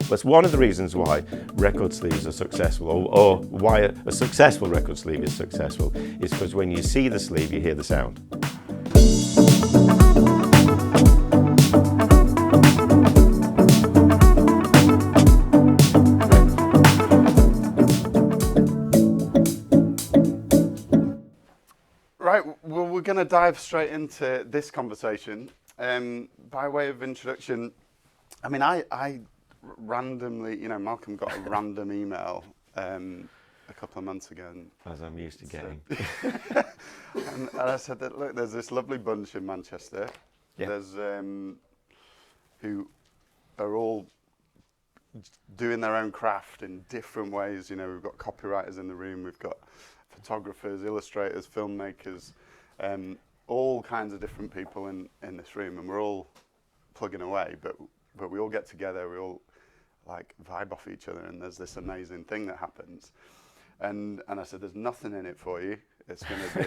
That's one of the reasons why record sleeves are successful, or why a successful record sleeve is successful, is because when you see the sleeve, you hear the sound. Right, well, we're going to dive straight into this conversation. By way of introduction, I mean, I randomly, Malcolm got a random email a couple of months ago. As I'm used to getting. and I said that, look, there's this lovely bunch in Manchester. Yeah. There's who are all doing their own craft in different ways. We've got copywriters in the room, we've got photographers, illustrators, filmmakers, all kinds of different people in this room, and we're all plugging away, but we all get together, we all like vibe off each other, and there's this amazing thing that happens. And I said, there's nothing in it for you. It's going to be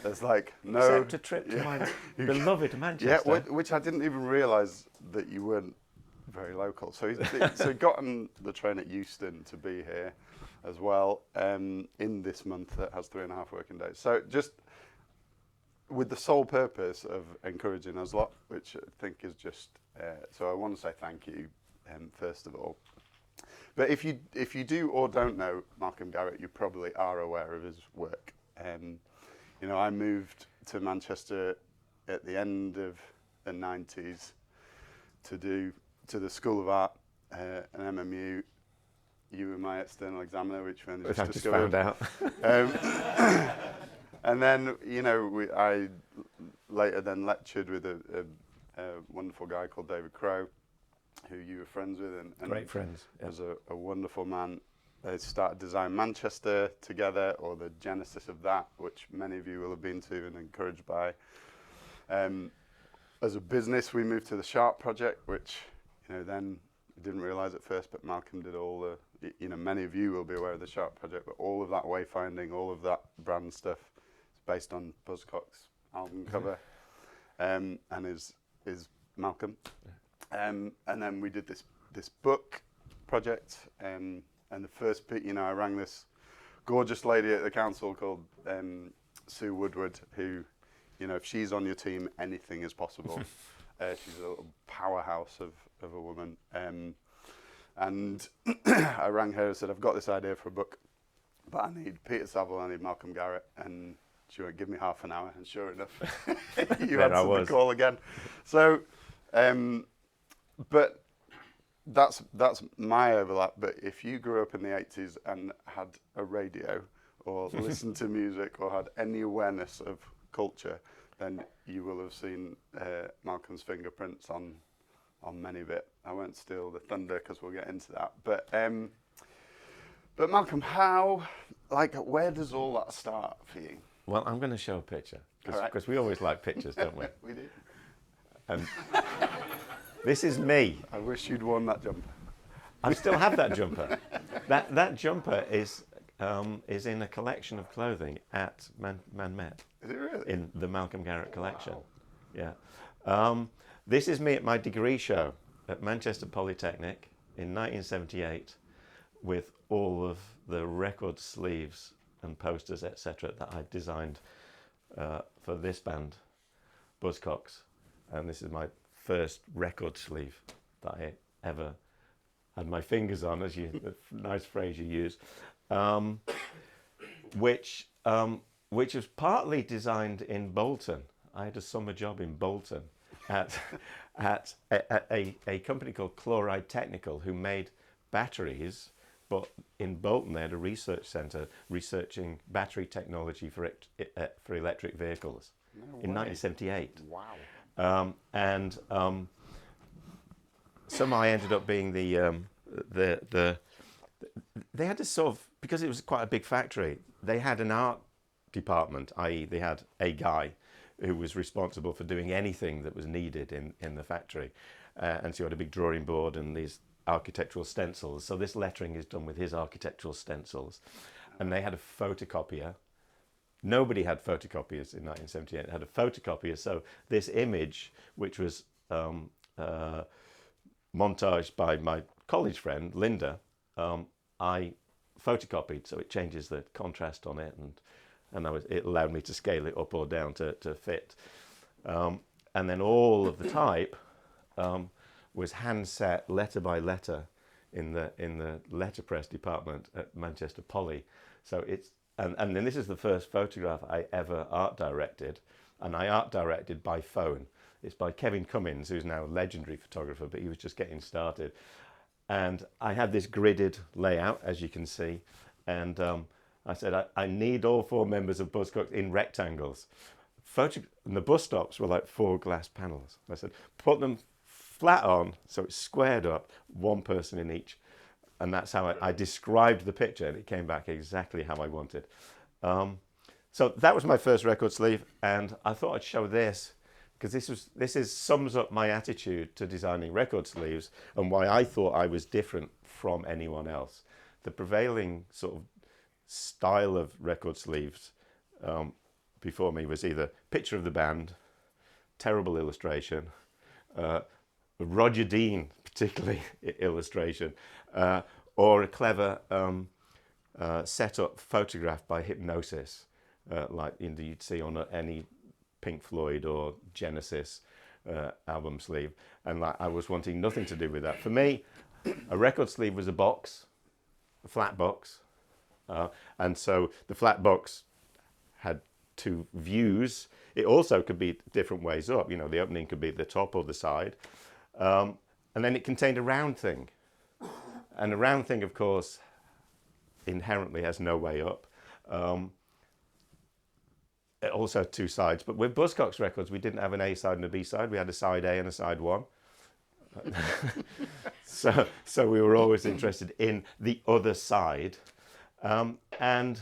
there's like no... Except a trip to my beloved Manchester. Yeah, which I didn't even realise that you weren't very local. So he got on the train at Euston to be here as well, in this month that has 3.5 working days. So just with the sole purpose of encouraging us lot, which I think is just, so I want to say thank you, first of all. But if you do or don't know Malcolm Garrett, you probably are aware of his work. I moved to Manchester at the end of the 90s to the School of Art, an MMU. You were my external examiner, which I just found out. And then, I later then lectured with a wonderful guy called David Crowe, who you were friends with. And Great friends. Yeah. Was a wonderful man. They started Design Manchester together, or the genesis of that, which many of you will have been to and encouraged by. As a business, we moved to the Sharp project, which, then we didn't realise at first, but Malcolm did all the, many of you will be aware of the Sharp project, but all of that wayfinding, all of that brand stuff is based on Buzzcocks album cover, and is Malcolm. And then we did this book project, and the first bit, I rang this gorgeous lady at the council called Sue Woodward, who, if she's on your team, anything is possible. She's a little powerhouse of a woman. And I rang her and said, I've got this idea for a book, but I need Peter Saville, I need Malcolm Garrett, and she went, give me half an hour, and sure enough, you answered the call again. So, but that's my overlap. But if you grew up in the 80s and had a radio or listened to music or had any awareness of culture, then you will have seen Malcolm's fingerprints on many of it. I won't steal the thunder because we'll get into that. But Malcolm, where does all that start for you? Well, I'm going to show a picture, because we always like pictures, don't we? We do. This is me. I wish you'd worn that jumper. I still have that jumper. That jumper is in a collection of clothing at Man Met. Is it really? In the Malcolm Garrett collection. Wow. Yeah. This is me at my degree show at Manchester Polytechnic in 1978, with all of the record sleeves and posters, etc., that I designed for this band, Buzzcocks. And this is my first record sleeve that I ever had my fingers on, as the nice phrase you use, which was partly designed in Bolton. I had a summer job in Bolton at a company called Chloride Technical, who made batteries, but in Bolton they had a research centre researching battery technology for electric vehicles in 1978. Wow. And somehow I ended up being the they had to sort of, because it was quite a big factory, they had an art department, i.e. they had a guy who was responsible for doing anything that was needed in the factory. And so you had a big drawing board and these architectural stencils. So this lettering is done with his architectural stencils. And they had a photocopier. Nobody had photocopiers in 1978. They had a photocopier. So this image, which was montaged by my college friend, Linda, I photocopied, so it changes the contrast on it, and it allowed me to scale it up or down to fit. And then all of the type was hand set letter by letter in the letterpress department at Manchester Poly. So and then this is the first photograph I ever art directed, and I art directed by phone. It's by Kevin Cummins, who's now a legendary photographer, but he was just getting started. And I had this gridded layout, as you can see, and I said, I need all 4 members of Buzzcocks in rectangles. And the bus stops were like 4 glass panels. I said, put them flat on, so it's squared up, 1 person in each. And that's how I described the picture, and it came back exactly how I wanted. So that was my first record sleeve, and I thought I'd show this, because this sums up my attitude to designing record sleeves and why I thought I was different from anyone else. The prevailing sort of style of record sleeves before me was either picture of the band, terrible illustration, Roger Dean particularly illustration, or a clever set-up photograph by hypnosis, like you'd see on any Pink Floyd or Genesis album sleeve. And I was wanting nothing to do with that. For me, a record sleeve was a box, a flat box. And so the flat box had 2 views. It also could be different ways up. The opening could be at the top or the side. And then it contained a round thing. And a round thing, of course, inherently has no way up. It also had 2 sides. But with Buzzcocks records, we didn't have an A side and a B side. We had a side A and a side 1. So we were always interested in the other side. And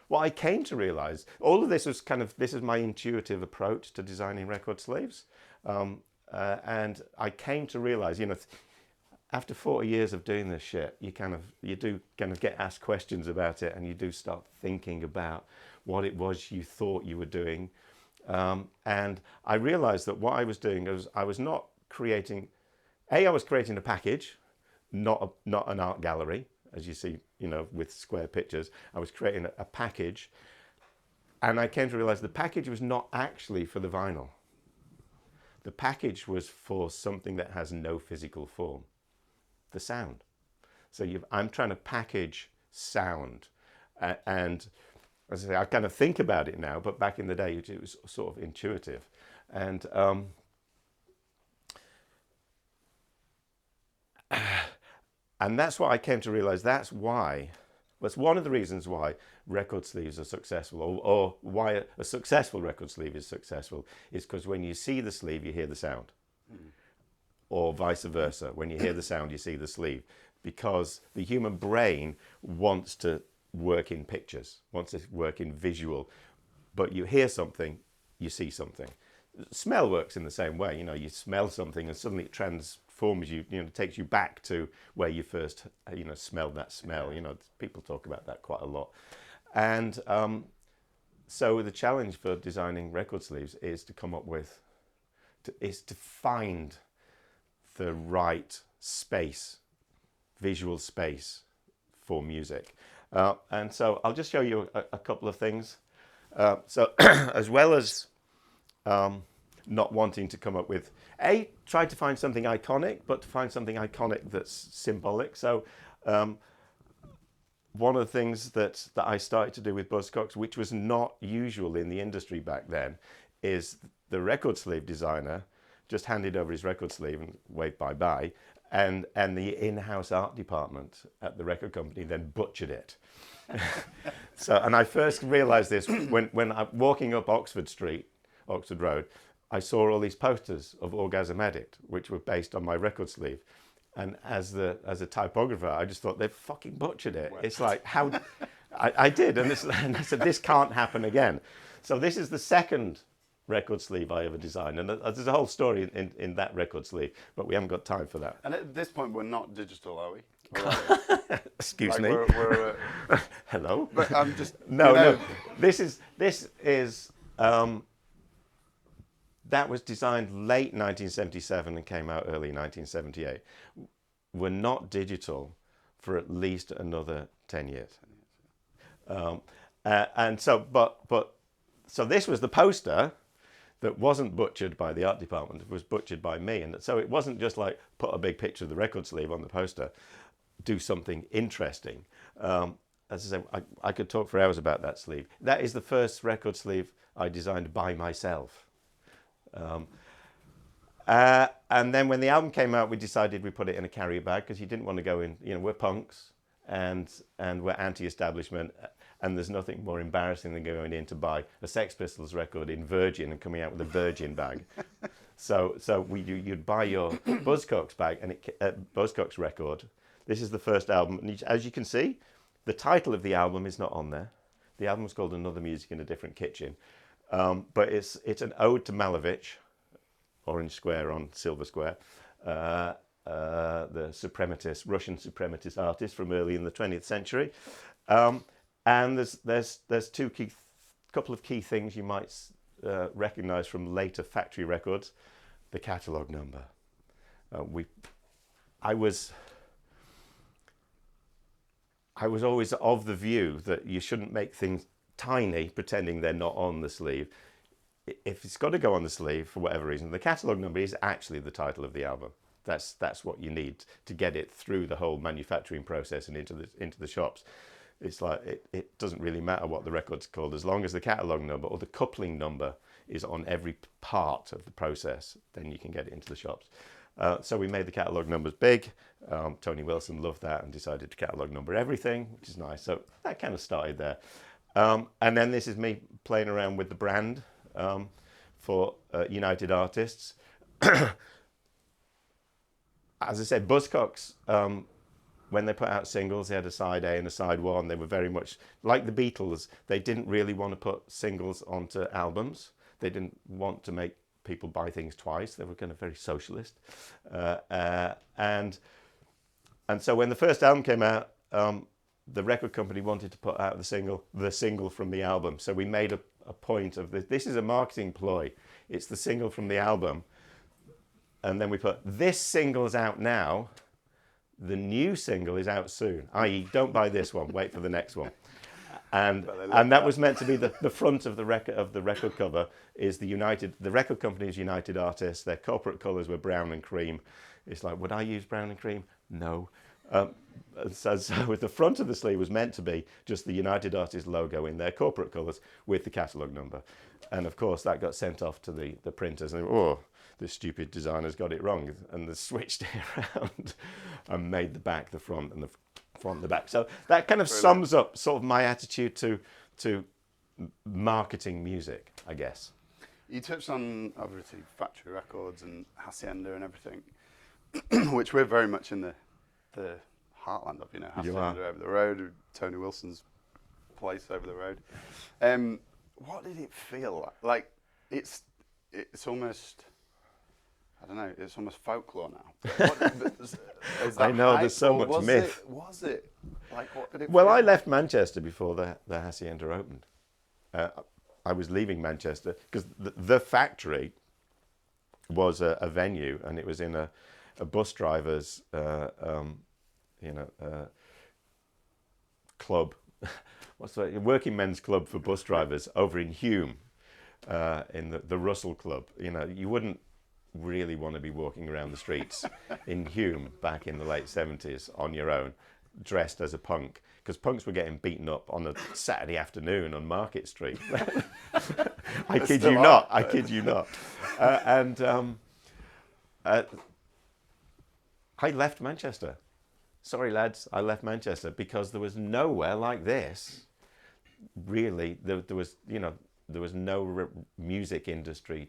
what I came to realize, all of this was this is my intuitive approach to designing record sleeves. And I came to realize, after 40 years of doing this shit, you do get asked questions about it, and you do start thinking about what it was you thought you were doing. And I realized that what I was doing was I was not creating, I was creating a package, not an art gallery, as you see, with square pictures. I was creating a package, and I came to realize the package was not actually for the vinyl. The package was for something that has no physical form, the sound. So I'm trying to package sound, and as I say, I kind of think about it now, but back in the day it was sort of intuitive. And and that's what I came to realize. That's one of the reasons why record sleeves are successful, or why a successful record sleeve is successful, is because when you see the sleeve, you hear the sound. Or vice versa. When you hear the sound, you see the sleeve. Because the human brain wants to work in pictures, wants to work in visual. But you hear something, you see something. Smell works in the same way. You smell something and suddenly it transforms you, takes you back to where you first, smelled that smell. People talk about that quite a lot. And so the challenge for designing record sleeves is to come up with, is to find the right space, visual space for music. And so I'll just show you a couple of things. So as well as not wanting to come up with, try to find something iconic, but to find something iconic that's symbolic. So one of the things that I started to do with Buzzcocks, which was not usual in the industry back then, is the record sleeve designer just handed over his record sleeve and waved bye-bye, and the in-house art department at the record company then butchered it. And I first realized this when I'm walking up Oxford Road, I saw all these posters of Orgasm Addict, which were based on my record sleeve. And as a typographer, I just thought, they've fucking butchered it. What? It's like, how... I did, and I said, this can't happen again. So this is the second record sleeve I ever designed, and there's a whole story in that record sleeve, but we haven't got time for that. And at this point, we're not digital, are we? Are Excuse me. Hello. But I'm just no. This is that was designed late 1977 and came out early 1978. were not digital for at least another 10 years. And so, so this was the poster that wasn't butchered by the art department, it was butchered by me. And so it wasn't just like put a big picture of the record sleeve on the poster, do something interesting. As I say, I could talk for hours about that sleeve. That is the first record sleeve I designed by myself. And then when the album came out, we decided we put it in a carrier bag because you didn't want to go in, you know, we're punks and we're anti-establishment. And there's nothing more embarrassing than going in to buy a Sex Pistols record in Virgin and coming out with a Virgin bag. So you'd buy your Buzzcocks bag and Buzzcocks record. This is the first album, and as you can see, the title of the album is not on there. The album's called Another Music in a Different Kitchen, but it's an ode to Malevich, orange square on silver square, the Russian suprematist artist from early in the 20th century. And there's couple of key things you might recognise from later factory records. The catalogue number. I was always of the view that you shouldn't make things tiny, pretending they're not on the sleeve. If it's got to go on the sleeve for whatever reason, the catalogue number is actually the title of the album. That's what you need to get it through the whole manufacturing process and into the shops. It's like it doesn't really matter what the record's called as long as the catalogue number or the coupling number is on every part of the process, then you can get it into the shops. So we made the catalogue numbers big. Tony Wilson loved that and decided to catalogue number everything, which is nice. So that kind of started there. And then this is me playing around with the brand for United Artists. As I said, Buzzcocks, when they put out singles, they had a side A and a side one. They were very much like the Beatles. They didn't really want to put singles onto albums. They didn't want to make people buy things twice. They were kind of very socialist. And so when the first album came out, the record company wanted to put out the single from the album. So we made a point of this. This is a marketing ploy. It's the single from the album. And then we put, this single's out now. The new single is out soon, i.e. don't buy this one, wait for the next one. And that was meant to be the front of the record cover is the record company is United Artists. Their corporate colours were brown and cream. It's like, would I use brown and cream? No. So the front of the sleeve was meant to be just the United Artists logo in their corporate colours with the catalogue number. And of course that got sent off to the printers and they were, this stupid designer's got it wrong, and they switched it around and made the back the front and the front the back. So that kind of sums up sort of my attitude to marketing music, I guess. You touched on obviously factory records and Hacienda and everything, which we're very much in the heartland of, you know, Hacienda over the road, Tony Wilson's place over the road. What did it feel like? Like it's almost, I don't know, it's almost folklore now. I know, there's so much myth. Was it? Like, what did it Well, feel? I left Manchester before the Hacienda opened. I was leaving Manchester because the factory was a venue, and it was in a bus driver's, club. What's the working men's club for bus drivers over in Hume, in the Russell Club. You know, you wouldn't really want to be walking around the streets in Hume back in the late 70s on your own, dressed as a punk, because punks were getting beaten up on a Saturday afternoon on Market Street. I kid you not. I left Manchester. Sorry, lads, I left Manchester because there was nowhere like this. Really, there was no music industry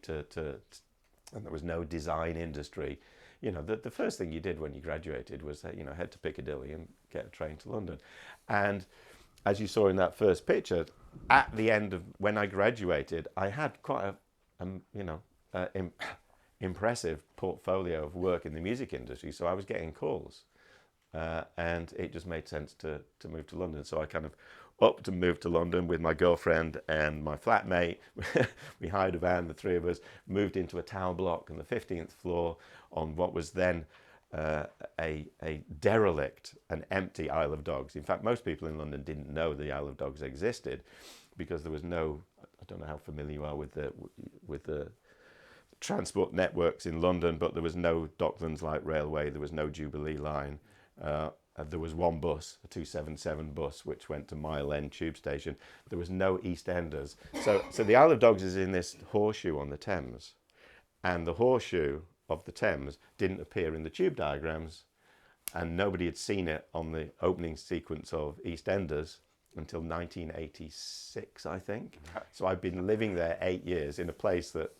and there was no design industry. You know, the first thing you did when you graduated was, head to Piccadilly and get a train to London. And as you saw in that first picture, at the end of when I graduated, I had quite impressive portfolio of work in the music industry. So I was getting calls, and it just made sense to move to London. So I kind of upped and moved to London with my girlfriend and my flatmate. We hired a van, the three of us, moved into a tower block on the 15th floor on what was then a derelict, an empty Isle of Dogs. In fact, most people in London didn't know the Isle of Dogs existed because there was no, I don't know how familiar you are with the transport networks in London, but there was no Docklands Light Railway, there was no Jubilee line. There was one bus, a 277 bus, which went to Mile End Tube Station. There was no East Enders. So the Isle of Dogs is in this horseshoe on the Thames, and the horseshoe of the Thames didn't appear in the tube diagrams, and nobody had seen it on the opening sequence of EastEnders until 1986, I think. So I've been living there 8 years in a place that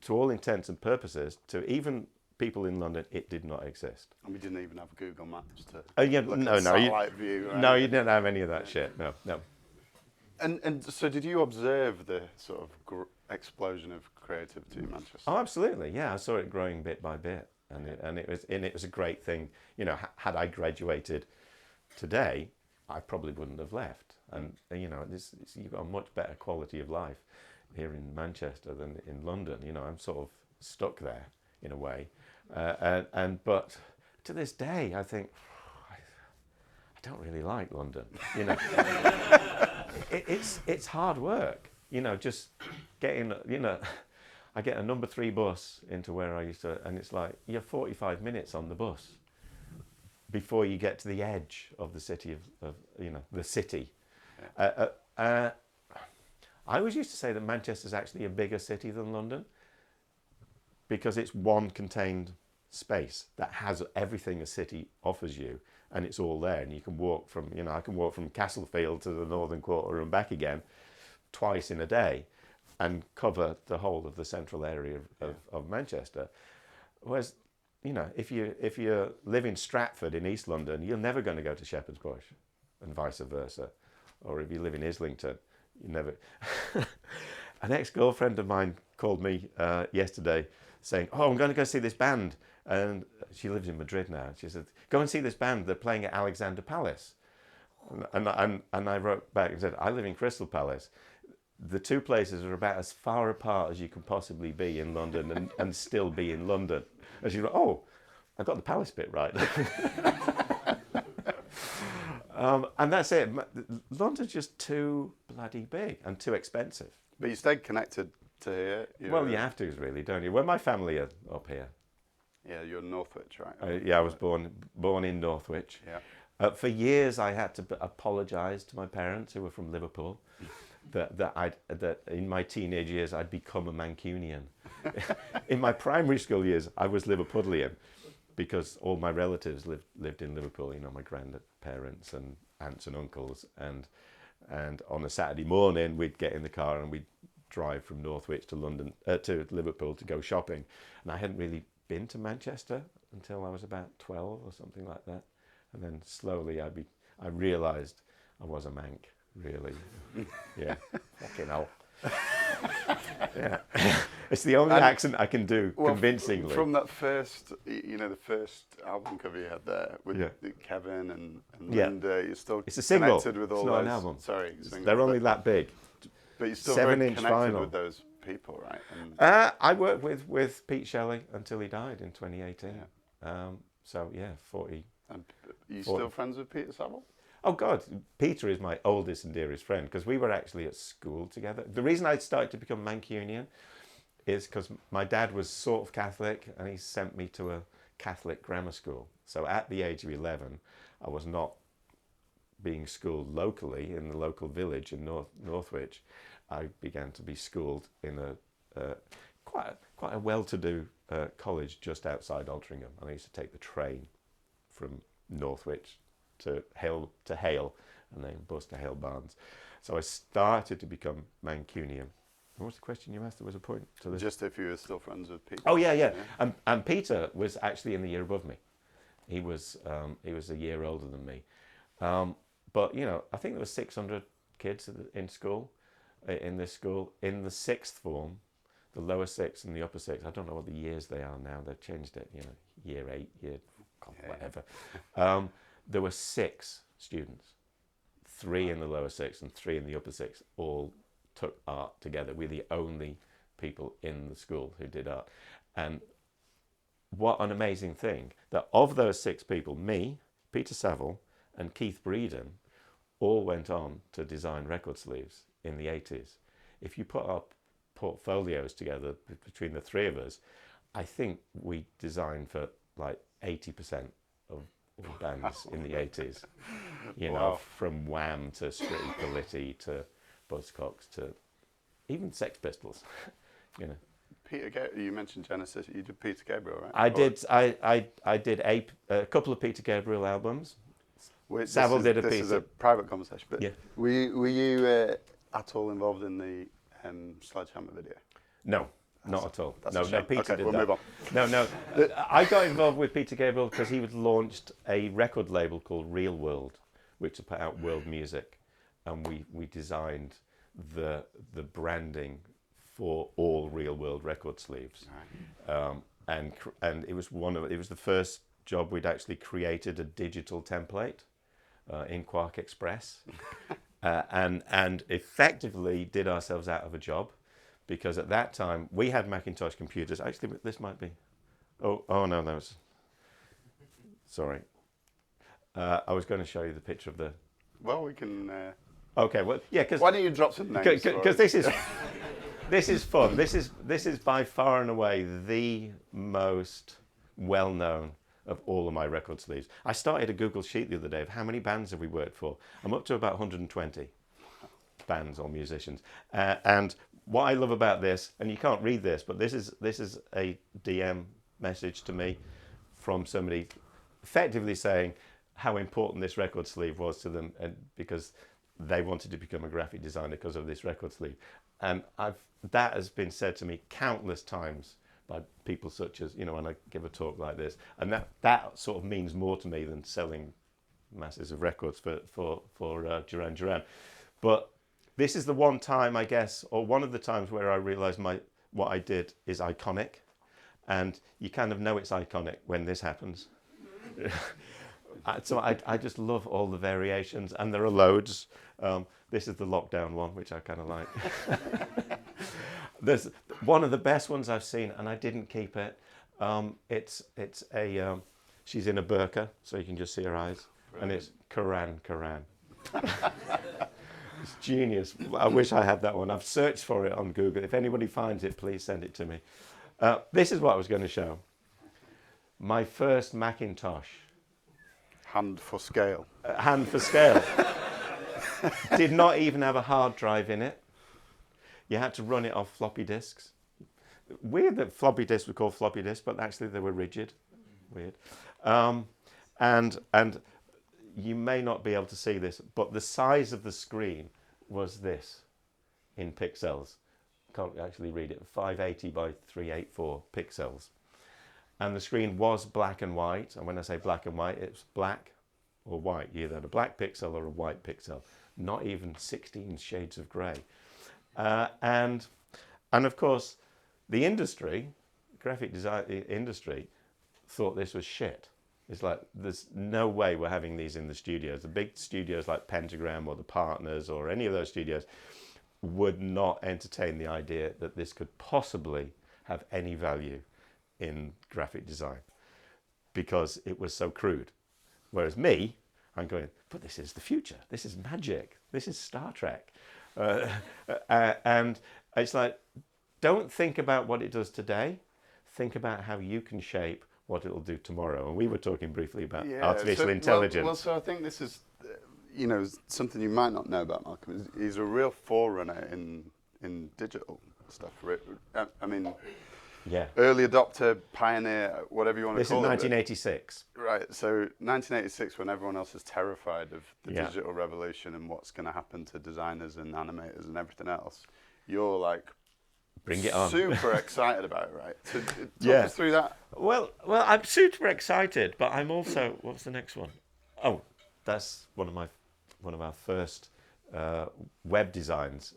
to all intents and purposes, to even people in London, it did not exist. And we didn't even have Google Maps to look at satellite view. Right? No, you didn't have any of that shit. No. And so did you observe the sort of explosion of creativity in Manchester? Oh, absolutely. Yeah, I saw it growing bit by bit, and it was a great thing. You know, had I graduated today, I probably wouldn't have left. And you know, you've got a much better quality of life here in Manchester than in London. You know, I'm sort of stuck there in a way, but to this day, I think I don't really like London. You know, it's hard work. You know, just getting. You know, I get a number 3 bus into where I used to, and it's like you're 45 minutes on the bus before you get to the edge of the city of you know, the city. Yeah. I always used to say that Manchester's actually a bigger city than London because it's one contained space that has everything a city offers you, and it's all there, and you can walk from, you know, I can walk from Castlefield to the Northern Quarter and back again twice in a day and cover the whole of the central area of Manchester. Whereas, you know, if you live in Stratford in East London, you're never going to go to Shepherd's Bush, and vice versa. Or if you live in Islington, you never. An ex-girlfriend of mine called me yesterday saying, "Oh, I'm going to go see this band," and she lives in Madrid now. She said, "Go and see this band. They're playing at Alexander Palace." And I wrote back and said, "I live in Crystal Palace. The two places are about as far apart as you can possibly be in London and still be in London." And she went, "Oh, I got the Palace bit right." And that's it. London's just too bloody big and too expensive. But you stayed connected to here. Well, you have to, really, don't you? Well, my family are up here. Yeah, you're Northwich, right? Yeah, I was born in Northwich. Yeah. For years, I had to apologise to my parents, who were from Liverpool, that in my teenage years I'd become a Mancunian. In my primary school years, I was Liverpudlian, because all my relatives lived in Liverpool. You know, my grandparents and aunts and uncles, and on a Saturday morning we'd get in the car and we'd drive from Northwich to London to Liverpool to go shopping. And I hadn't really been to Manchester until I was about 12 or something like that. And then slowly I realised I was a Manc, really. Yeah, fucking hell. Yeah, it's the only accent I can do convincingly. From that first, you know, the first album cover you had there with Kevin and Linda, you're still it's a single. Connected with it's all not those. An album. Sorry, they're only that big. But you're still 7-inch very connected vinyl with those people, right? And I worked with Pete Shelley until he died in 2018. Yeah. So yeah, 40. And are you still friends with Peter Saville? Oh God, Peter is my oldest and dearest friend because we were actually at school together. The reason I started to become Mancunian is because my dad was sort of Catholic and he sent me to a Catholic grammar school. So at the age of 11, I was not being schooled locally in the local village in Northwich. I began to be schooled in a quite a well-to-do college just outside Altrincham. And I used to take the train from Northwich to Hale, and then bus to Hale Barnes. So I started to become Mancunian. What was the question you asked? There was a point to this. Just if you were still friends with Peter. Oh yeah. And Peter was actually in the year above me. He was a year older than me. But you know, I think there were 600 kids in school, in this school. In the sixth form, the lower sixth and the upper sixth, I don't know what the years they are now. They've changed it. You know, year 8, whatever. There were 6 students, 3 in the lower sixth and 3 in the upper sixth, all took art together. We're the only people in the school who did art. And what an amazing thing that of those 6 people, me, Peter Saville, and Keith Breeden all went on to design record sleeves in the 80s. If you put our portfolios together between the 3 of us, I think we designed for like 80% of bands in the 80s. You know, from Wham to Strictly Politti to Buzzcocks to even Sex Pistols. You know. Peter Gabriel, you mentioned Genesis. You did Peter Gabriel, right? I did a couple of Peter Gabriel albums. Saville did a piece. This is a private conversation, but yeah. were you at all involved in the Sledgehammer video? No, not at all. No, Peter okay, did we'll that. Move on. No. I got involved with Peter Gabriel because he had launched a record label called Real World, which put out world music, and we designed the branding for all Real World record sleeves. Right. And it was the first job we'd actually created a digital template in Quark Express, and effectively did ourselves out of a job, because at that time we had Macintosh computers. Actually, this might be. Oh no, sorry. I was going to show you the picture of the. Well, we can. Okay, well, yeah, because why don't you drop some names? Because this is. This is fun. This is by far and away the most well-known of all of my record sleeves. I started a Google sheet the other day of how many bands have we worked for. I'm up to about 120 bands or musicians. And what I love about this, and you can't read this, but this is a DM message to me from somebody effectively saying how important this record sleeve was to them, and because they wanted to become a graphic designer because of this record sleeve. And that has been said to me countless times by people such as, when I give a talk like this. And that sort of means more to me than selling masses of records for Duran Duran. But this is the one time, I guess, or one of the times where I realized what I did is iconic. And you kind of know it's iconic when this happens. So I just love all the variations, and there are loads. This is the lockdown one, which I kind of like. There's one of the best ones I've seen, and I didn't keep it. It's a she's in a burqa, so you can just see her eyes, and it's Quran. It's genius. I wish I had that one. I've searched for it on Google. If anybody finds it, please send it to me. This is what I was going to show. My first Macintosh. Hand for scale. Hand for scale. Did not even have a hard drive in it. You had to run it off floppy disks. Weird that floppy disks were called floppy disks, but actually they were rigid. Weird. And you may not be able to see this, but the size of the screen was this in pixels. Can't actually read it. 580 by 384 pixels. And the screen was black and white. And when I say black and white, it's black or white. You either had a black pixel or a white pixel. Not even 16 shades of grey. And of course, the industry, graphic design industry, thought this was shit. It's like, there's no way we're having these in the studios. The big studios like Pentagram or the Partners or any of those studios would not entertain the idea that this could possibly have any value in graphic design because it was so crude. Whereas me, I'm going, but this is the future. This is magic. This is Star Trek. And it's like, don't think about what it does today. Think about how you can shape what it'll do tomorrow. And we were talking briefly about artificial intelligence. Well, so I think this is, something you might not know about Malcolm. He's a real forerunner in digital stuff. I mean, early adopter, pioneer, whatever you want to call it. This is 1986. Right, so 1986, when everyone else is terrified of the digital revolution and what's going to happen to designers and animators and everything else, you're like, bring it on. Super excited about it, right? So talk us through that. Well, I'm super excited, but I'm also. What's the next one? Oh, that's one of our first web designs.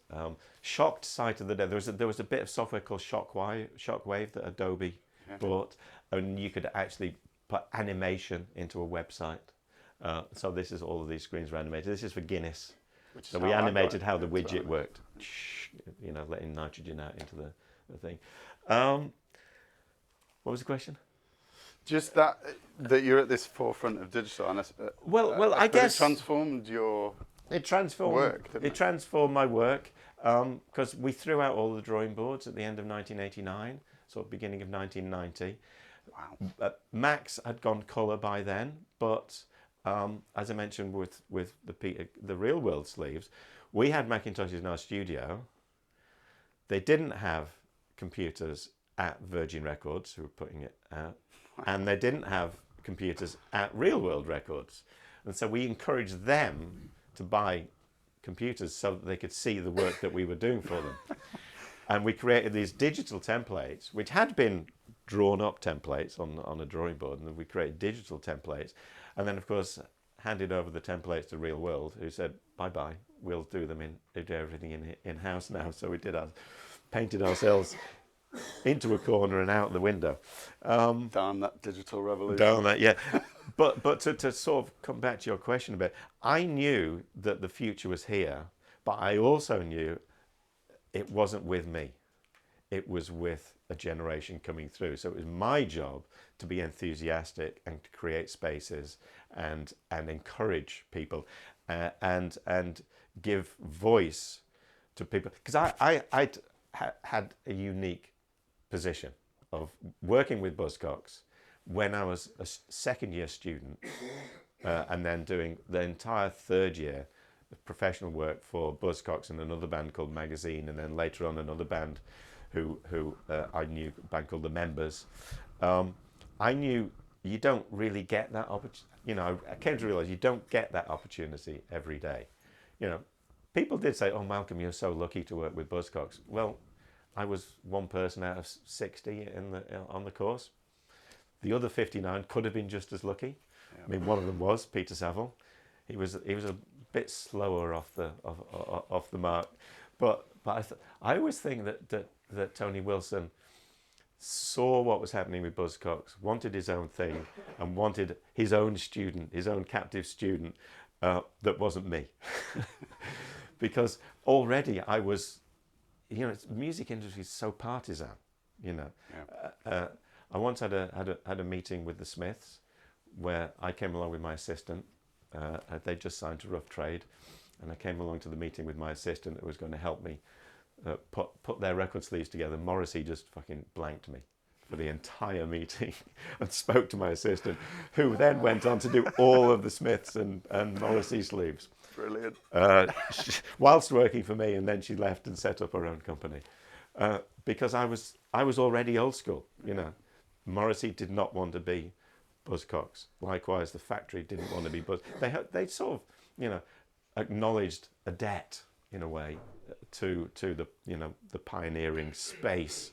Shocked sight of the day. There was a bit of software called Shockwave that Adobe bought, and you could actually put animation into a website. So this is all of these screens were animated. This is for Guinness. So we animated how the widget worked. Letting nitrogen out into the thing. What was the question? Just that you're at this forefront of digital, and I guess it transformed your work, didn't it? It transformed my work because we threw out all the drawing boards at the end of 1989, sort of beginning of 1990. Wow. Max had gone colour by then, but as I mentioned with the real world sleeves, we had Macintoshes in our studio. They didn't have computers at Virgin Records, who were putting it out, and they didn't have computers at Real World Records. And so we encouraged them to buy computers so that they could see the work that we were doing for them. And we created these digital templates, which had been drawn up templates on a drawing board, and then we created digital templates. And then, of course, handed over the templates to Real World, who said, bye-bye, we'll do everything in-house now. So we painted ourselves into a corner and out the window. Down that digital revolution. Down that, yeah. But to sort of come back to your question a bit, I knew that the future was here, but I also knew it wasn't with me. It was with a generation coming through. So it was my job to be enthusiastic and to create spaces and encourage people and give voice to people. Because I'd had a unique position of working with Buzzcocks when I was a second year student and then doing the entire third year of professional work for Buzzcocks and another band called Magazine, and then later on another band who I knew, a band called The Members. I knew you don't really get that opportunity. You know, I came to realize you don't get that opportunity every day. You know, people did say, "Oh, Malcolm, you're so lucky to work with Buzzcocks." Well, I was one person out of 60 on the course. The other 59 could have been just as lucky. Yeah. I mean, one of them was Peter Saville. He was a bit slower off the mark, but I always think that Tony Wilson saw what was happening with Buzzcocks, wanted his own thing, and wanted his own student, his own captive student that wasn't me, because already I was. You know, the music industry is so partisan. You know, yeah. I once had a meeting with the Smiths, where I came along with my assistant. They just signed to Rough Trade, and I came along to the meeting with my assistant that was going to help me put their record sleeves together. Morrissey just fucking blanked me for the entire meeting and spoke to my assistant, who then went on to do all of the Smiths and Morrissey sleeves. Brilliant. Whilst working for me, and then she left and set up her own company because I was already old school. You know, Morrissey did not want to be Buzzcocks. Likewise, the factory didn't want to be Buzz. They sort of, you know, acknowledged a debt in a way to the, you know, the pioneering space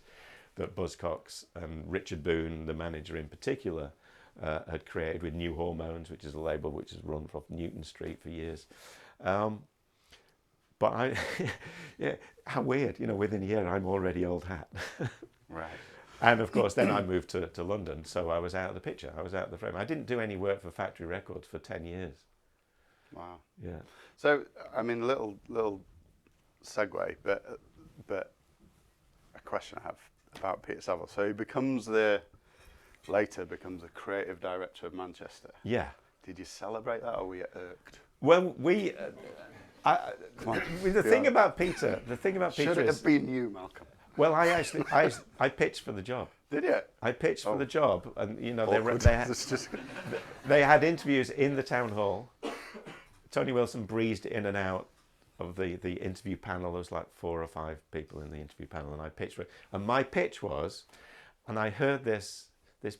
that Buzzcocks and Richard Boone, the manager in particular, had created with New Hormones, which is a label which has run from Newton Street for years. But yeah, how weird, you know, within a year I'm already old hat. Right. And of course then I moved to London, so I was out of the picture, I was out of the frame. I didn't do any work for Factory Records for 10 years. Wow. Yeah. So, I mean, little segue, but a question I have about Peter Saville. So he later becomes a creative director of Manchester. Yeah. Did you celebrate that, or were you irked? Well, the thing about Peter Should it have been you, Malcolm? Well, I pitched for the job. Did you? I pitched for the job, and you know they had interviews in the town hall. Tony Wilson breezed in and out of the interview panel. There was like 4 or 5 people in the interview panel, and I pitched for it. And my pitch was, and I heard this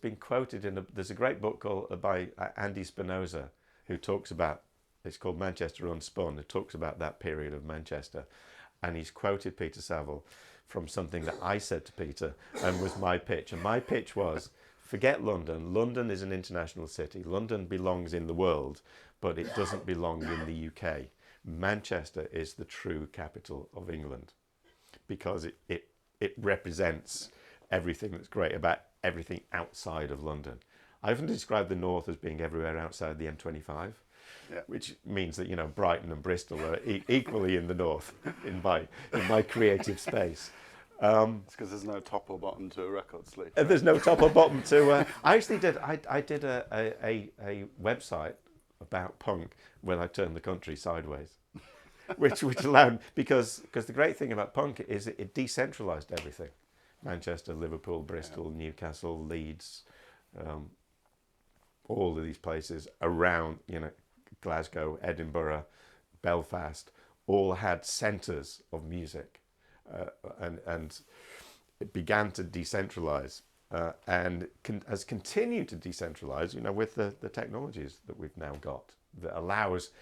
being quoted there's a great book called by Andy Spinoza, who talks about, it's called Manchester Unspun. It talks about that period of Manchester, and he's quoted Peter Saville from something that I said to Peter and was my pitch. And my pitch was, forget London. London is an international city. London belongs in the world, but it doesn't belong in the UK. Manchester is the true capital of England because it represents everything that's great about everything outside of London. I often describe the north as being everywhere outside the M25, yeah. Which means that, you know, Brighton and Bristol are equally in the north in my creative space. It's because there's no top or bottom to a record sleeve. And there's no top or bottom to. I actually did. I did a website about punk when I turned the country sideways, which allowed because the great thing about punk is it decentralised everything. Manchester, Liverpool, Bristol, Newcastle, Leeds, all of these places around, Glasgow, Edinburgh, Belfast, all had centres of music, and it began to decentralise and has continued to decentralise. With the technologies that we've now got that allows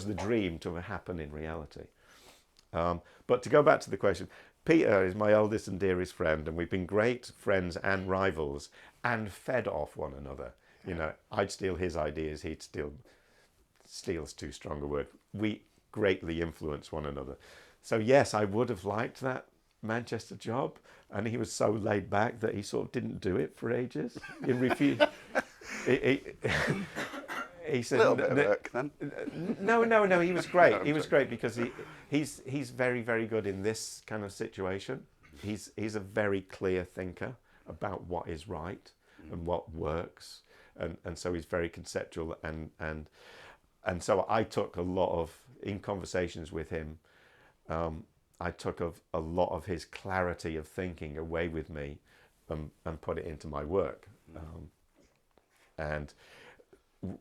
the dream to happen in reality. But to go back to the question, Peter is my oldest and dearest friend, and we've been great friends and rivals, and fed off one another. I'd steal his ideas, he'd steal's too strong a word. We greatly influence one another. So yes, I would have liked that Manchester job, and he was so laid back that he sort of didn't do it for ages. He refused. He said, a little bit of work then. No. He was great. He was great because he's very, very good in this kind of situation. He's a very clear thinker about what is right and what works, and so he's very conceptual and so I took a lot of, in conversations with him, I took a lot of his clarity of thinking away with me and put it into my work. And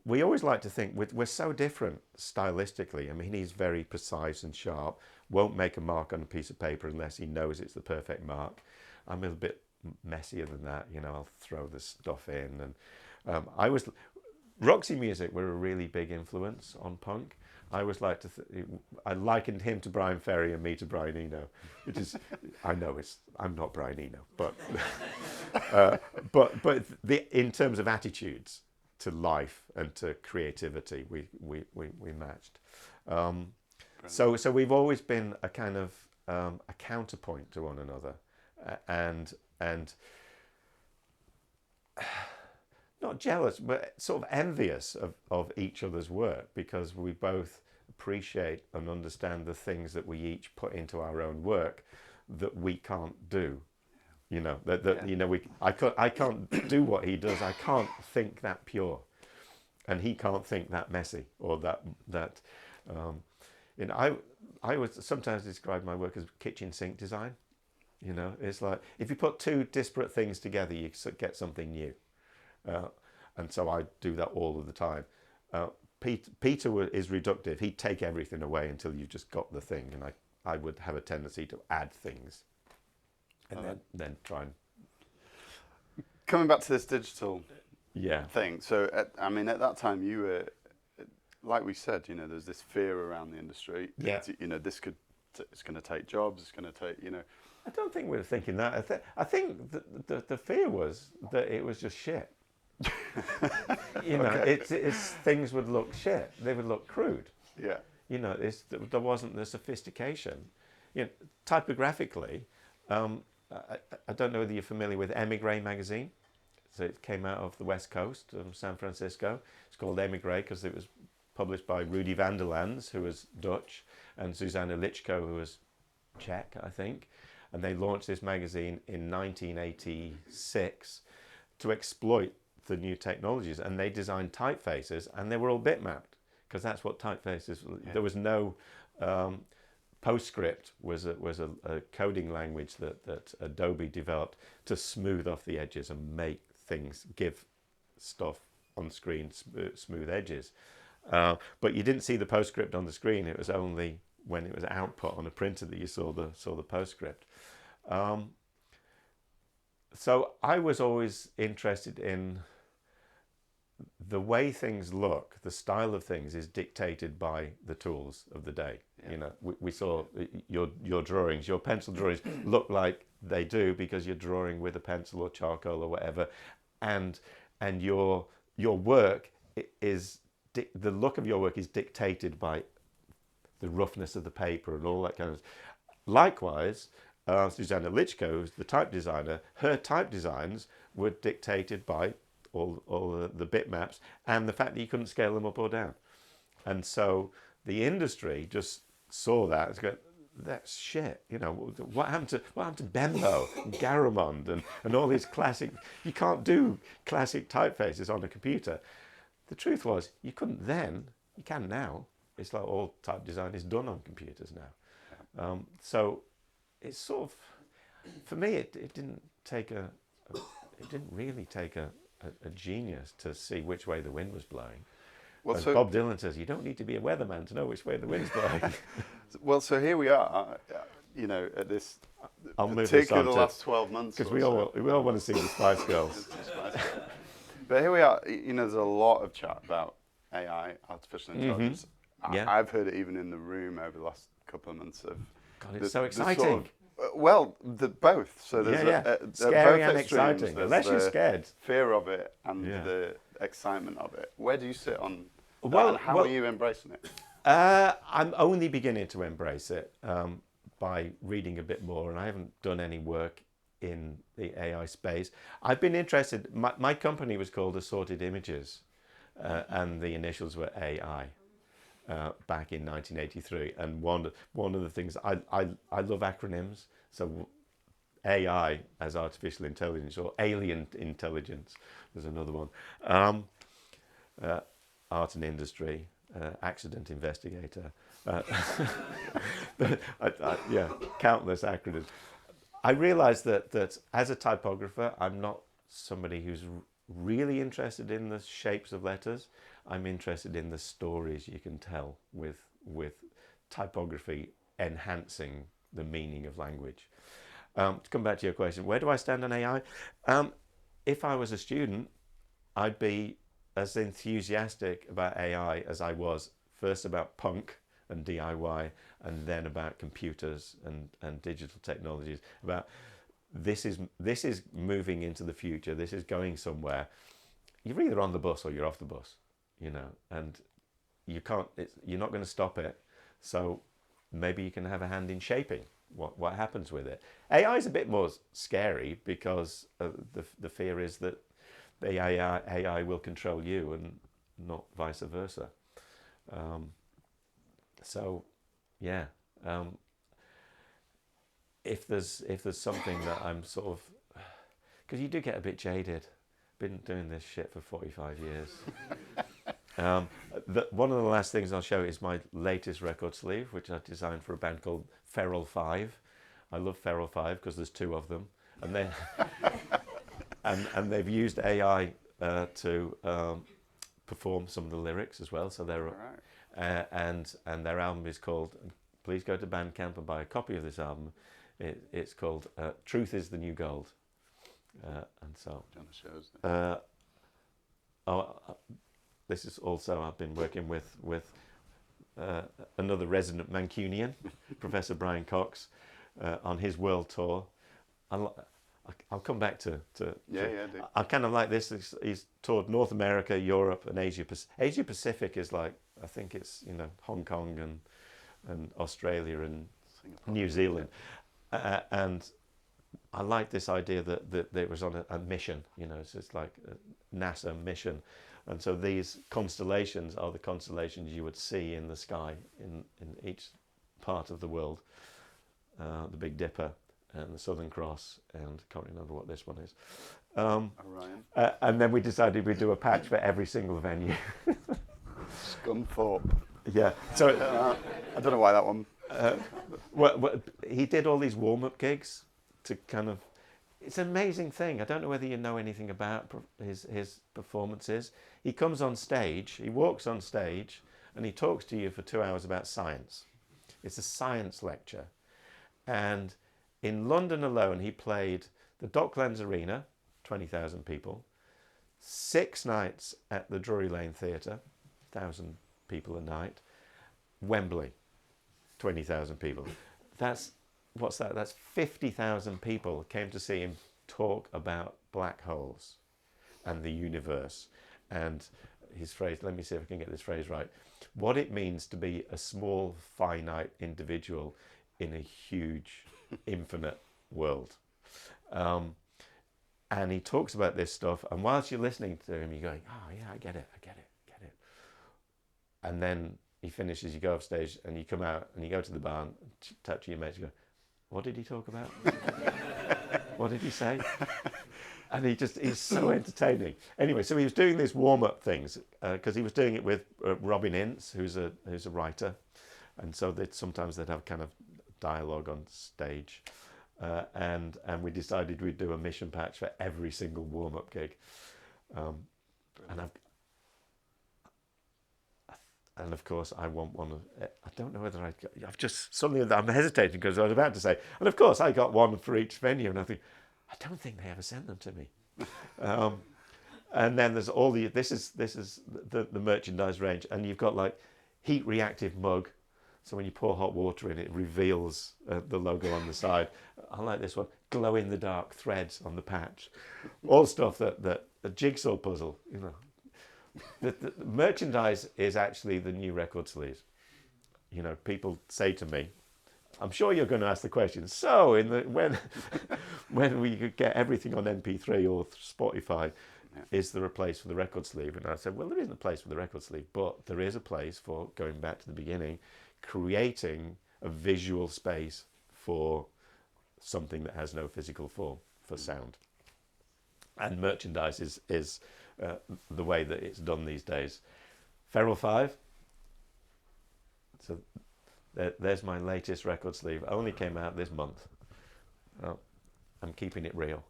we always like to think we're so different stylistically. I mean, he's very precise and sharp, won't make a mark on a piece of paper unless he knows it's the perfect mark. I'm a bit messier than that, I'll throw the stuff in. And Roxy Music were a really big influence on punk. I always like to I likened him to Brian Ferry and me to Brian Eno, which is, I know I'm not Brian Eno, but but in terms of attitudes to life and to creativity, we matched. So we've always been a kind of a counterpoint to one another, and not jealous, but sort of envious of each other's work, because we both appreciate and understand the things that we each put into our own work that we can't do. I can't do what he does. I can't think that pure, and he can't think that messy or that. I would sometimes describe my work as kitchen sink design. It's like if you put two disparate things together, you get something new. And so I do that all of the time. Peter is reductive. He'd take everything away until you've just got the thing, and I would have a tendency to add things and then try and... Coming back to this digital Yeah. thing, so at that time you were, like we said, there's this fear around the industry. Yeah. It's going to take jobs, it's going to take, I don't think we were thinking that. I think the fear was that it was just shit. Okay. It's things would look shit. They would look crude. Yeah. There wasn't the sophistication. Typographically, I don't know whether you're familiar with Emigre magazine. So it came out of the West Coast of San Francisco. It's called Emigre because it was published by Rudy van der Lans, who was Dutch, and Susanna Lichko, who was Czech, I think. And they launched this magazine in 1986 to exploit the new technologies. And they designed typefaces, and they were all bitmapped, because that's what typefaces. Yeah. There was no PostScript was a coding language that Adobe developed to smooth off the edges and make things, give stuff on screen smooth edges. But you didn't see the PostScript on the screen. It was only when it was output on a printer that you saw the PostScript. So I was always interested in the way things look. The style of things is dictated by the tools of the day. Yeah. We saw your drawings, your pencil drawings look like they do because you're drawing with a pencil or charcoal or whatever, and your work is the look of your work is dictated by the roughness of the paper and all that kind of. Likewise, Susanna Lichko, who's the type designer, her type designs were dictated by all the bitmaps and the fact that you couldn't scale them up or down. And so the industry just saw that. that's shit. You know, what happened to Benbow and Garamond and all these classic? You can't do classic typefaces on a computer. The truth was, you couldn't then. You can now. It's like all type design is done on computers now. So it's sort of, for me, it didn't really take a genius to see which way the wind was blowing. Well, As so Bob Dylan says, you don't need to be a weatherman to know which way the wind's blowing. well, so here we are, you know, at this I'll move this particularly on the last 12 months. because we all want to see the Spice Girls. But here we are, you know, there's a lot of chat about AI, artificial intelligence. Yeah. I've heard it even in the room over the last couple of months. God, it's so the exciting. Well, both. So there's scary both and extremes. exciting. There's Unless you're the scared. fear of it and Yeah. the excitement of it. Where do you sit on that, Well- and how well- are you embracing it? I'm only beginning to embrace it by reading a bit more, and I haven't done any work in the AI space. I've been interested. My company was called Assorted Images, and the initials were AI. Back in 1983, and one of the things I love acronyms. So AI as artificial intelligence, or alien intelligence, there's another one. Art and industry, accident investigator. Yeah, countless acronyms. I realised that as a typographer, I'm not somebody who's really interested in the shapes of letters. I'm interested in the stories you can tell with typography enhancing the meaning of language. To come back to your question, where do I stand on AI? If I was a student, I'd be as enthusiastic about AI as I was first about punk and DIY, and then about computers and digital technologies. About this is moving into the future. This is going somewhere. You're either on the bus or you're off the bus, you know, and you can't. You're not going to stop it. So maybe you can have a hand in shaping what happens with it. AI is a bit more scary because the fear is that the AI will control you and not vice versa. So, yeah. If there's something that I'm sort of, because you do get a bit jaded. Been doing this shit for 45 years. One of the last things I'll show is my latest record sleeve, which I designed for a band called Feral 5. I love Feral 5 because there's two of them, and they and they've used AI to perform some of the lyrics as well. So they're Right. and their album is called. Please go to Bandcamp and buy a copy of this album. It's called Truth Is the New Gold. And so, this is also, I've been working with another resident Mancunian, Professor Brian Cox, on his world tour. I'll come back to Yeah, I kind of like this. He's toured North America, Europe, and Asia. Asia Pacific is like, I think it's, you know, Hong Kong and Australia and Singapore. New Zealand, and I like this idea that it was on a mission, you know, so it's like a NASA mission. And so these constellations are the constellations you would see in the sky in each part of the world. The Big Dipper and the Southern Cross, and I can't remember what this one is. Orion. And then we decided we'd do a patch for every single venue. Scunthorpe. Yeah. So I don't know why that one. well, he did all these warm-up gigs to kind of. It's an amazing thing. I don't know whether you know anything about his performances. He comes on stage, he walks on stage, and he talks to you for 2 hours about science. It's a science lecture. And in London alone, he played the Docklands Arena, 20,000 people, 6 nights at the Drury Lane Theatre, 1,000 people a night, Wembley, 20,000 people. What's that? That's 50,000 people came to see him talk about black holes and the universe. And his phrase, let me see if I can get this phrase right, what it means to be a small, finite individual in a huge, infinite world. And he talks about this stuff, and whilst you're listening to him, you're going, oh yeah, I get it. And then he finishes, you go off stage and you come out and you go to the bar and touch your mates, you go, what did he talk about? What did he say? And he's so entertaining. Anyway, so he was doing these warm-up things because he was doing it with Robin Ince, who's a writer, and so sometimes they'd have kind of dialogue on stage, and we decided we'd do a mission patch for every single warm-up gig, and of course I want one of. I don't know whether I've just suddenly I'm hesitating because I was about to say, and of course I got one for each venue, and I think I don't think they ever sent them to me. And then there's all this is the merchandise range, and you've got like heat reactive mug, so when you pour hot water in, it reveals the logo on the side. I like this one, glow in the dark threads on the patch, all stuff that a jigsaw puzzle, you know. The merchandise is actually the new record sleeves. You know, people say to me, I'm sure you're going to ask the question, so when we could get everything on MP3 or Spotify, is there a place for the record sleeve? And I said, well, there isn't a place for the record sleeve, but there is a place for, going back to the beginning, creating a visual space for something that has no physical form, for sound. And merchandise is the way that it's done these days. Feral 5. So there's my latest record sleeve. Only came out this month. Oh, I'm keeping it real.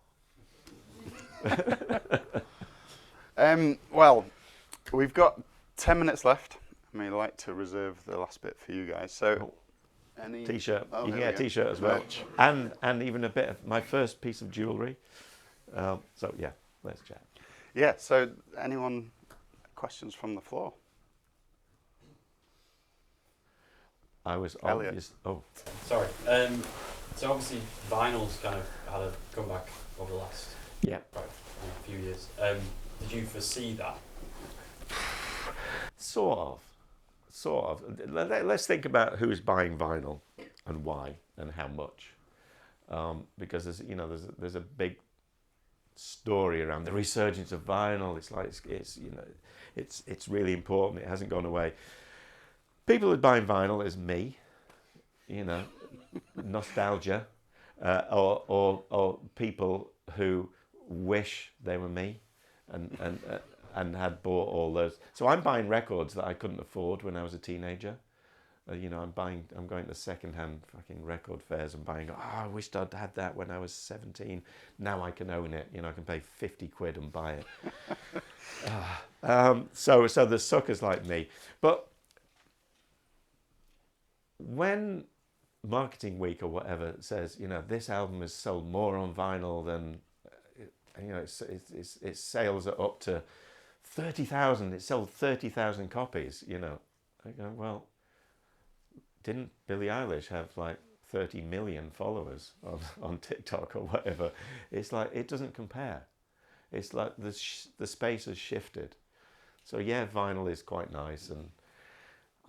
Well, we've got 10 minutes left. I may like to reserve the last bit for you guys. So, any T-shirt. Oh, you can here get we a T-shirt as well, Merch. and even a bit of my first piece of jewellery. So yeah, let's chat. Yeah. So, anyone questions from the floor? I was Elliot. obvious. Oh, Sorry. So obviously vinyl's kind of had a comeback over the last yeah. few years. Did you foresee that? Sort of. Let's think about who's buying vinyl and why and how much, because there's a big story around the resurgence of vinyl. It's like it's really important. It hasn't gone away. People who are buying vinyl is me, nostalgia, or people who wish they were me, and had bought all those. So I'm buying records that I couldn't afford when I was a teenager. I'm going to second-hand fucking record fairs and buying. I wished I'd had that when I was 17. Now I can own it. I can pay 50 quid and buy it. So there's suckers like me, but when Marketing Week or whatever says, this album has sold more on vinyl than, its sales are up to 30,000. It sold 30,000 copies. I go, well, didn't Billie Eilish have like 30 million followers on TikTok or whatever? It's like it doesn't compare. It's like the space has shifted. So yeah, vinyl is quite nice, and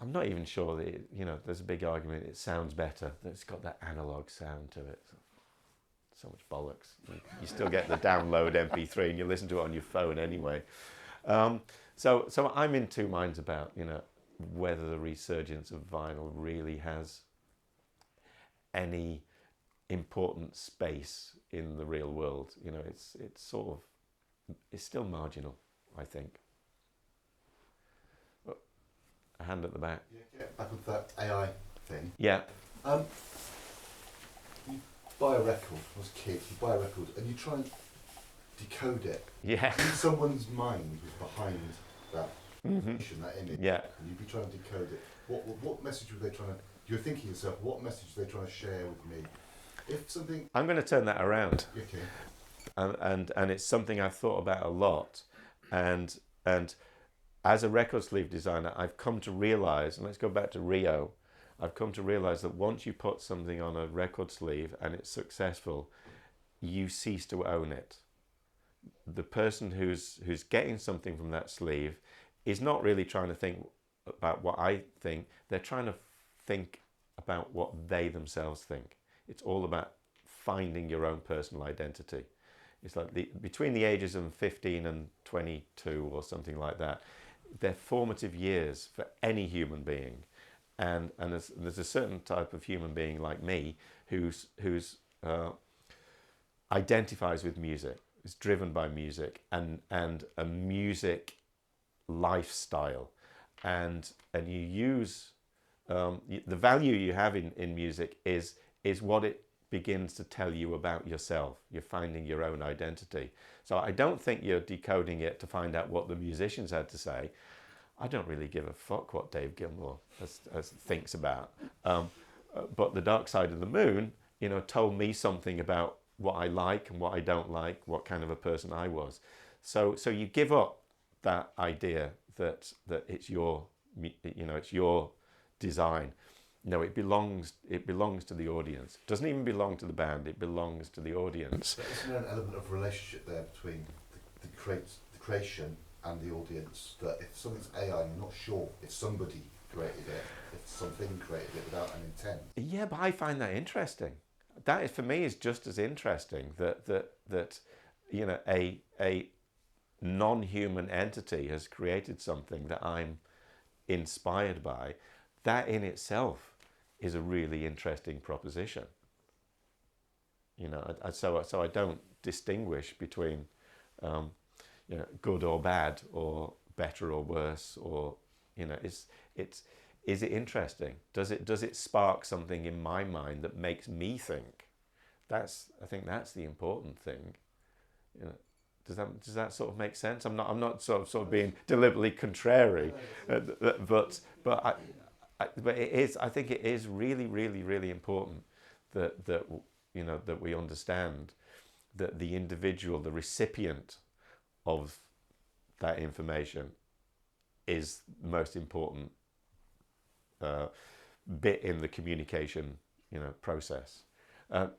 I'm not even sure that there's a big argument. It sounds better. It's got that analog sound to it. So much bollocks. You still get the download MP3 and you listen to it on your phone anyway. So I'm in two minds about whether the resurgence of vinyl really has any important space in the real world. It's still marginal, I think. A hand at the back. Yeah, back with that AI thing. Yeah. You buy a record, when I was a kid, you buy a record and you try and decode it. Yeah. In someone's mind was behind that that image. Yeah. And you'd be trying to decode it. What message were they trying to... You're thinking to yourself, what message are they trying to share with me? If something... I'm going to turn that around. Okay. And it's something I've thought about a lot. And as a record sleeve designer, I've come to realise, and let's go back to Rio, I've come to realise that once you put something on a record sleeve and it's successful, you cease to own it. The person who's getting something from that sleeve is not really trying to think about what I think, they're trying to think about what they themselves think. It's all about finding your own personal identity. It's like between the ages of 15 and 22 or something like that, they're formative years for any human being, and there's a certain type of human being like me who's identifies with music, is driven by music and a music lifestyle, and you use the value you have in music is what it begins to tell you about yourself. You're finding your own identity. So I don't think you're decoding it to find out what the musicians had to say. I don't really give a fuck what Dave Gilmour thinks about. But The Dark Side of the Moon, told me something about what I like and what I don't like, what kind of a person I was. So you give up that idea that it's your, it's your design. No, it belongs to the audience. It doesn't even belong to the band. It belongs to the audience. But isn't there an element of relationship there between the creation and the audience, that if something's AI, you're not sure if somebody created it, if something created it without an intent? Yeah, but I find that interesting. That is, for me, is just as interesting that a non-human entity has created something that I'm inspired by. That in itself is a really interesting proposition. So I don't distinguish between good or bad, or better or worse, or is it interesting? Does it spark something in my mind that makes me think? I think that's the important thing. Does that sort of make sense? I'm not sort of being deliberately contrary, but it is. I think it is really, really, really important that we understand that the individual, the recipient of that information, is the most important bit in the communication process. I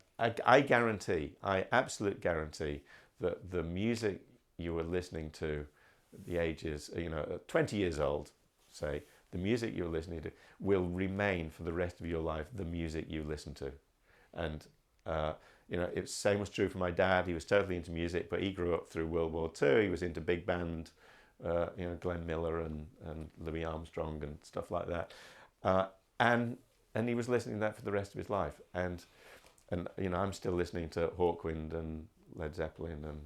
absolute guarantee that the music you were listening to at the ages, 20 years old, say, the music you're listening to will remain for the rest of your life the music you listen to. And it's same was true for my dad. He was totally into music, but he grew up through World War II. He was into big band, Glenn Miller and Louis Armstrong and stuff like that. And he was listening to that for the rest of his life. And I'm still listening to Hawkwind and Led Zeppelin and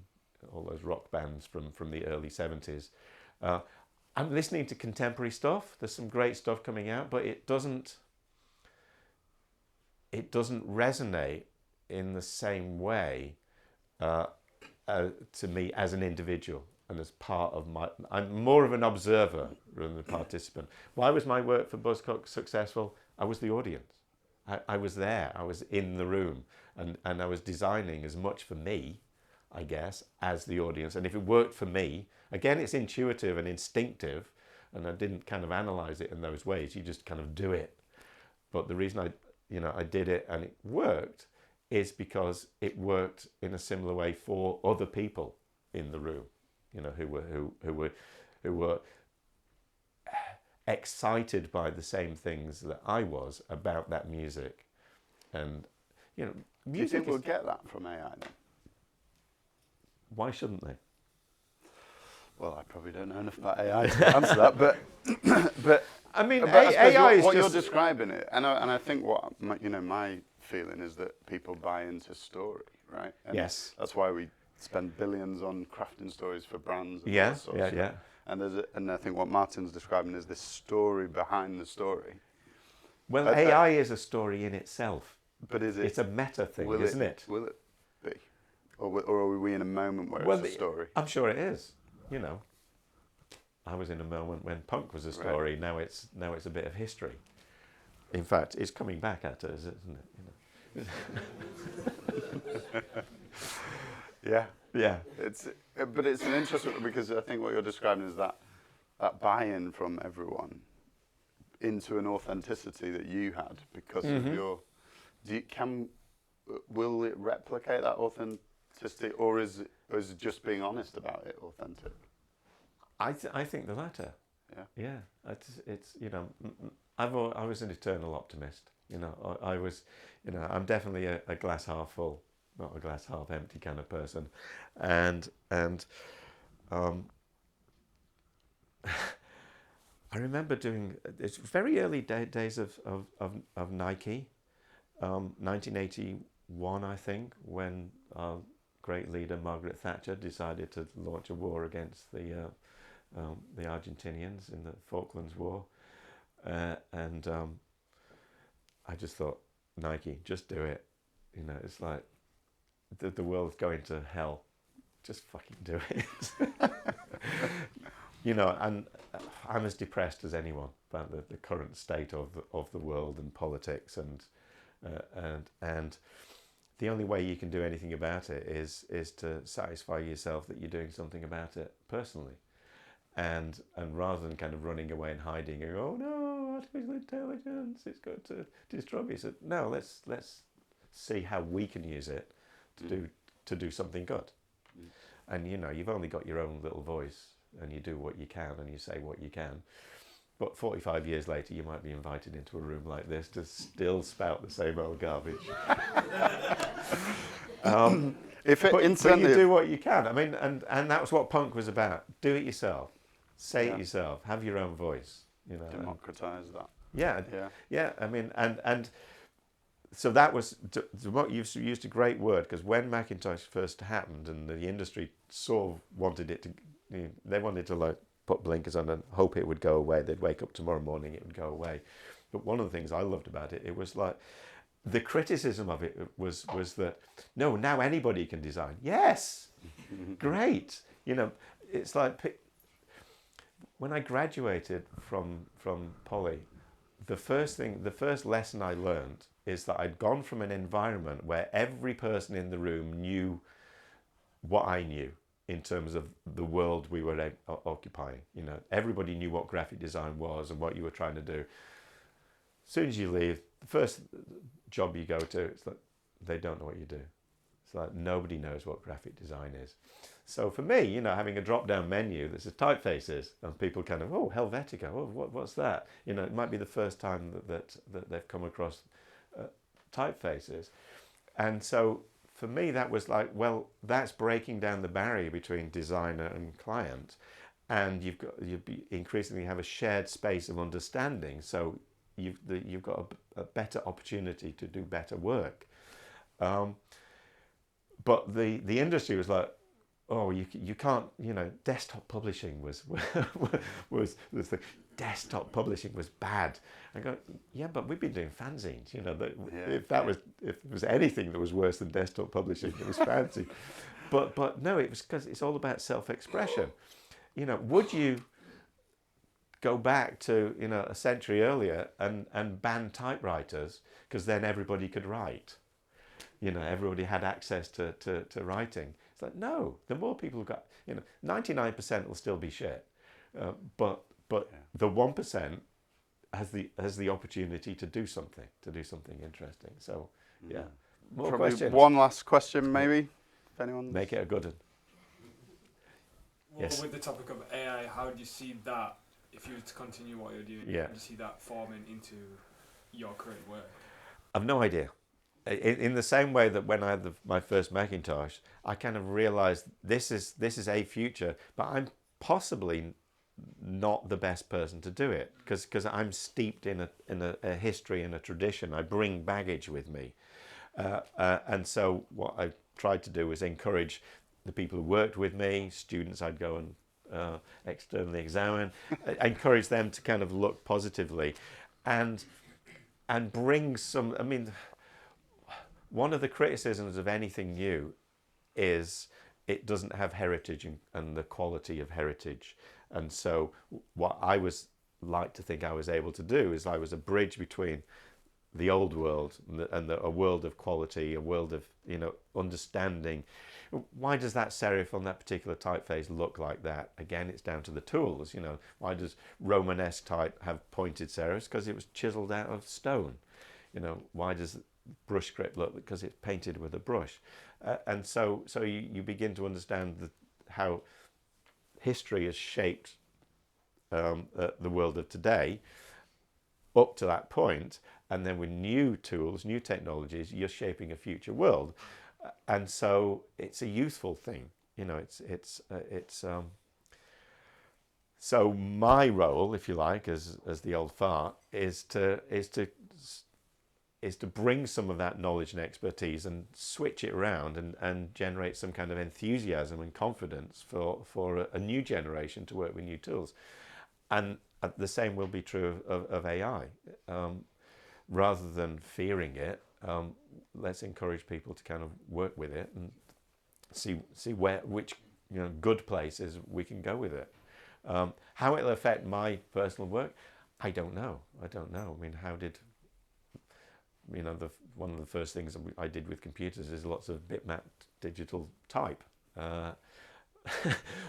all those rock bands from the early 70s. I'm listening to contemporary stuff. There's some great stuff coming out, but it doesn't resonate in the same way to me as an individual and as part of I'm more of an observer rather than a participant. Why was my work for Buzzcocks successful? I was the audience. I was there. I was in the room, and I was designing as much for me, I guess, as the audience. And if it worked for me, again, it's intuitive and instinctive, and I didn't kind of analyze it in those ways. You just kind of do it. But the reason I did it and it worked is because it worked in a similar way for other people in the room, who were excited by the same things that I was about that music. And music. Do you think we'll get that from AI then? Why shouldn't they? Well, I probably don't know enough about AI to answer that, but I mean, but I suppose AI is what just you're describing it, and I think what my feeling is that people buy into story, right? And yes, that's why we spend billions on crafting stories for brands. And yeah, all that sort of yeah. stuff. And I think what Martin's describing is this story behind the story. Well, AI is a story in itself, but is it? It's a meta thing, isn't it? Will it be, or are we in a moment where it's a story? I'm sure it is. I was in a moment when punk was a story. Right. Now it's a bit of history. In fact, it's coming back at us, isn't it? Yeah. Yeah. But it's an interesting, because I think what you're describing is that buy-in from everyone into an authenticity that you had because of your. Will it replicate that authenticity, or is it just being honest about it authentic? I think the latter. Yeah. It's I was an eternal optimist. I was, I'm definitely a glass half full, not a glass half empty kind of person, and I remember doing, it's very early days of Nike, 1981, I think, when our great leader Margaret Thatcher decided to launch a war against the Argentinians in the Falklands War. And I just thought, Nike, just do it. You know, it's like the world's going to hell. Just fucking do it. You know, and I'm as depressed as anyone about the current state of the world and politics, and the only way you can do anything about it is to satisfy yourself that you're doing something about it personally, and rather than kind of running away and hiding and go, oh no, artificial intelligence, it's going to destroy me. So no, let's see how we can use it to do something good. And you know, you've only got your own little voice, and you do what you can and you say what you can. But 45 years later, you might be invited into a room like this to still spout the same old garbage. But you do what you can. I mean, and that was what punk was about. Do it yourself. Say it yourself. Have your own voice. You know, democratize that. Yeah. I mean, and so that was what you've used a great word, because when Macintosh first happened and the industry sort of wanted it to, you know, they wanted to like put blinkers on and hope it would go away. They'd wake up tomorrow morning, it would go away. But one of the things I loved about it, it was like the criticism of it was that no, now anybody can design. Yes, great. You know, it's like when I graduated from Poly, the first lesson I learned is that I'd gone from an environment where every person in the room knew what I knew in terms of the world we were occupying. You know, everybody knew what graphic design was and what you were trying to do. As soon as you leave, the first job you go to, it's like they don't know what you do. It's like nobody knows what graphic design is. So for me, you know, having a drop-down menu that says typefaces, and people kind of, oh, Helvetica, oh, what's that? You know, it might be the first time that they've come across typefaces. And so for me, that was like, well, that's breaking down the barrier between designer and client, and you increasingly have a shared space of understanding. So you've got a better opportunity to do better work. But the industry was like, oh, you can't, you know, desktop publishing was the thing. Desktop publishing was bad. I go, yeah, but we've been doing fanzines, you know. If there was anything that was worse than desktop publishing, it was fanzine. But no, it was because it's all about self-expression. You know, would you go back to, you know, a century earlier and ban typewriters because then everybody could write? You know, everybody had access to writing. It's like, no, the more people got, you know, 99% will still be shit, but the 1% has the opportunity to do something interesting. So yeah, more Probably questions. one last question, maybe, if anyone. Make it a good one. Well, Yes. with the topic of AI, how do you see that, if you were to continue what you're doing, Yeah. how do you see that forming into your current work? I've no idea. In the same way that when I had my first Macintosh, I kind of realized this is a future, but I'm possibly not the best person to do it because I'm steeped in a history and a tradition. I bring baggage with me, and so what I tried to do was encourage the people who worked with me, students I'd go and externally examine, encourage them to kind of look positively, and bring some. I mean, one of the criticisms of anything new is it doesn't have heritage and the quality of heritage. And so what I was like to think I was able to do is I was a bridge between the old world and a world of quality, a world of, you know, understanding. Why does that serif on that particular typeface look like that? Again, it's down to the tools. You know, why does Romanesque type have pointed serifs? Because it was chiseled out of stone. You know, why does brush script look? Because it's painted with a brush. And so you begin to understand how history has shaped the world of today up to that point, and then with new tools, new technologies, you're shaping a future world. And so it's a youthful thing, you know. So my role, if you like, as the old fart, is to bring some of that knowledge and expertise and switch it around and generate some kind of enthusiasm and confidence for a new generation to work with new tools. And the same will be true of AI. Rather than fearing it, let's encourage people to kind of work with it and see which good places we can go with it. How it'll affect my personal work, I don't know. I mean, how did one of the first things I did with computers is lots of bitmap digital type,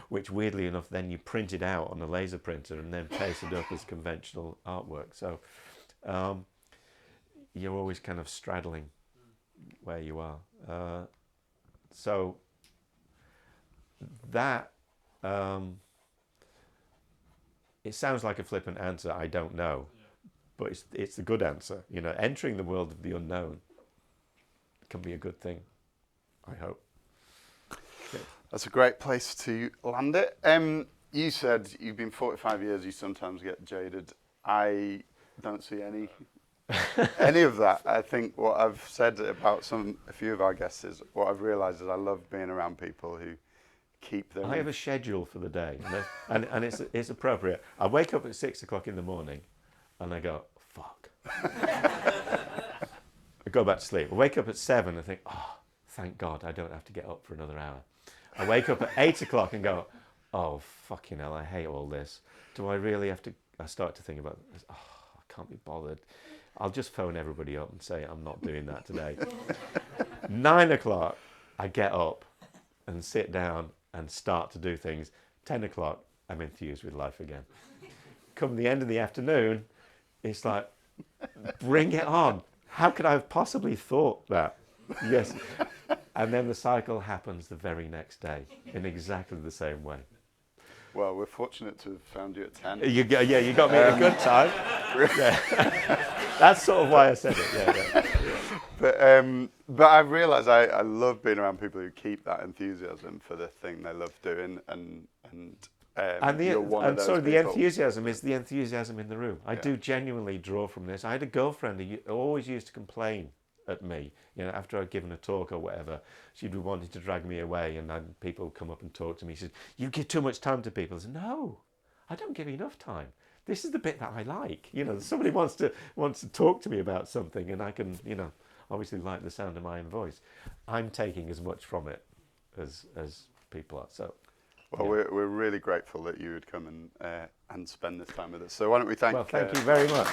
which weirdly enough then you print it out on a laser printer and then paste it up as conventional artwork. So you're always kind of straddling where you are. So that it sounds like a flippant answer, I don't know. But it's a good answer. Entering the world of the unknown can be a good thing, I hope. Okay. That's a great place to land it. You said you've been 45 years, you sometimes get jaded. I don't see any of that. I think what I've said about a few of our guests is what I've realised is I love being around people who keep their... I have a schedule for the day, and it's appropriate. I wake up at 6 o'clock in the morning, and I go, fuck. I go back to sleep. I wake up at 7 and think, oh, thank God, I don't have to get up for another hour. I wake up at 8 o'clock and go, oh, fucking hell, I hate all this. Do I really have to... I start to think about this. Oh, I can't be bothered. I'll just phone everybody up and say, I'm not doing that today. 9 o'clock, I get up and sit down and start to do things. 10 o'clock, I'm enthused with life again. Come the end of the afternoon, it's like, bring it on. How could I have possibly thought that? Yes. And then the cycle happens the very next day in exactly the same way. Well, we're fortunate to have found you at 10. You got me at a good time. Yeah. That's sort of why I said it. Yeah. But I realise I love being around people who keep that enthusiasm for the thing they love doing, and the enthusiasm is the enthusiasm in the room. I do genuinely draw from this. I had a girlfriend who always used to complain at me, after I'd given a talk or whatever. She'd be wanting to drag me away, and then people would come up and talk to me. She said, "You give too much time to people." I said, "No, I don't give enough time. This is the bit that I like. Somebody wants to talk to me about something, and I can, obviously like the sound of my own voice. I'm taking as much from it as people are." So. Well, we're really grateful that you would come and spend this time with us. So why don't we thank... Well, thank you very much.